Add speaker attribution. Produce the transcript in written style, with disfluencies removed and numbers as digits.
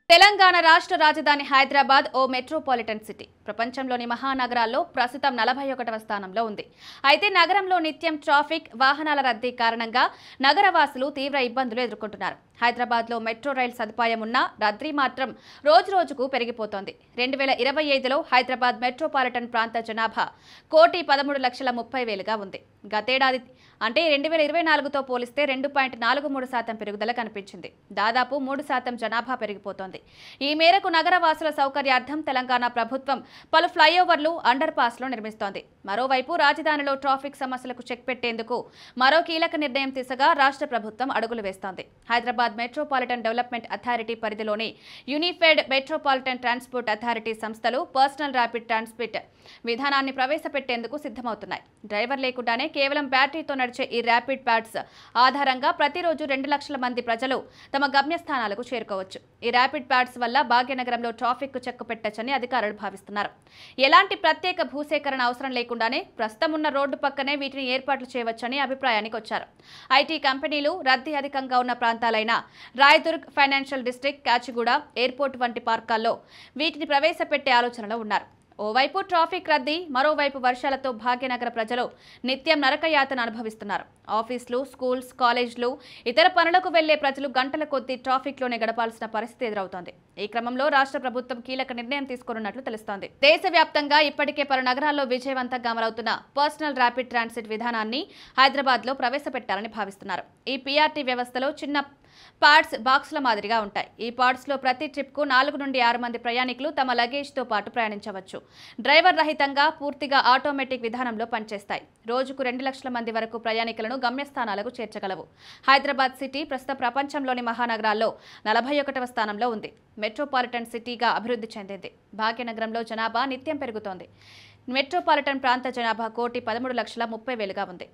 Speaker 1: తెలంగాణ రాష్ట్ర రాజధాని హైదరాబాద్ ఓ metropolitan city. ప్రపంచంలోని మహానగరాల్లో ప్రస్తుతం 41వ స్థానంలో ఉంది. అయితే నగరంలో నిత్యం ట్రాఫిక్, వాహనాల రద్దీ కారణంగా నగరవాసులు తీవ్ర ఇబ్బందులు ఎదుర్కొంటున్నారు. హైదరాబాద్లో మెట్రో రైల్ సదుపాయం ఉన్నా రద్దీ మాత్రం రోజురోజుకు పెరిగిపోతోంది. 2025లో హైదరాబాద్ మెట్రోపాలిటన్ ప్రాంత జనాభా 1,13,30,000గా ఉంది. గతేడాది అంటే 2024తో పోలిస్తే 2.43% పెరుగుదల కనిపించింది. దాదాపు 3% జనాభా పెరిగిపోతోంది. ఈ మేరకు నగరవాసుల సౌకర్యార్థం తెలంగాణ ప్రభుత్వం పలు ఫ్లైఓవర్లు, అండర్ పాస్లు నిర్మిస్తోంది. మరోవైపు రాజధానిలో ట్రాఫిక్ సమస్యలకు చెక్ పెట్టేందుకు మరో కీలక నిర్ణయం దిశగా రాష్ట్ర ప్రభుత్వం అడుగులు వేస్తోంది. హైదరాబాద్ మెట్రోపాలిటన్ డెవలప్మెంట్ అథారిటీ పరిధిలోని యూనిఫైడ్ మెట్రోపాలిటన్ ట్రాన్స్పోర్ట్ అథారిటీ సంస్థలు పర్సనల్ ర్యాపిడ్ ట్రాన్స్పోర్ట్ విధానాన్ని ప్రవేశపెట్టేందుకు సిద్ధమవుతున్నాయి. డ్రైవర్ లేకుండానే కేవలం బ్యాటరీతో నడిచే ఈ ర్యాపిడ్ ప్యాడ్స్ ఆధారంగా ప్రతిరోజు 2 లక్షల మంది ప్రజలు తమ గమ్యస్థానాలకు చేరుకోవచ్చు. ఈ ర్యాపిడ్ ప్యాడ్స్ వల్ల భాగ్యనగరంలో ట్రాఫిక్ కు చెక్ పెట్టొచ్చని అధికారులు భావిస్తున్నారు. ఎలాంటి ప్రత్యేక భూసేకరణ అవసరం లేకుండానే ప్రస్తుతం ఉన్న రోడ్డు పక్కనే వీటిని ఏర్పాట్లు చేయవచ్చని అభిప్రాయానికి వచ్చారు. ఐటీ కంపెనీలు రద్దీ అధికంగా ఉన్న ప్రాంతాలైన Rayadurg, financial district, Kachiguda, airport వంటి పార్కాల్లో వీటిని ప్రవేశపెట్టే ఆలోచనలో ఉన్నారు. ఓవైపు ట్రాఫిక్ రద్దీ, మరోవైపు వర్షాలతో భాగ్యనగర ప్రజలు నిత్యం నరకయాతన అనుభవిస్తున్నారు. ఆఫీసులు, స్కూల్స్, కాలేజీలు, ఇతర పనులకు వెళ్లే ప్రజలు గంటల కొద్దీ ట్రాఫిక్లోనే గడపాల్సిన పరిస్థితి ఎదురవుతోంది. ఈ క్రమంలో రాష్ట్ర ప్రభుత్వం కీలక నిర్ణయం తీసుకున్నట్లు తెలుస్తోంది. దేశవ్యాప్తంగా ఇప్పటికే పలు నగరాల్లో విజయవంతంగా అమలవుతున్న పర్సనల్ ర్యాపిడ్ ట్రాన్సిట్ విధానాన్ని హైదరాబాద్లో ప్రవేశపెట్టాలని భావిస్తున్నారు. ఈ పీఆర్టీ వ్యవస్థలో చిన్న పాడ్స్ బాక్సుల మాదిరిగా ఉంటాయి. ఈ పాడ్స్లో ప్రతి ట్రిప్కు 4 నుండి 6 మంది ప్రయాణికులు తమ లగేజ్తో పాటు ప్రయాణించవచ్చు. డ్రైవర్ రహితంగా పూర్తిగా ఆటోమేటిక్ విధానంలో పనిచేస్తాయి. రోజుకు 2 లక్షల మంది వరకు ప్రయాణికులను గమ్యస్థానాలకు చేర్చగలవు. హైదరాబాద్ సిటీ ప్రస్తుతం ప్రపంచంలోని మహానగరాల్లో 41వ స్థానంలో ఉంది. మెట్రోపాలిటన్ సిటీగా అభివృద్ధి చెందింది. భాగ్యనగరంలో జనాభా నిత్యం పెరుగుతోంది. మెట్రోపాలిటన్ ప్రాంత జనాభా 1,13,30,000గా ఉంది.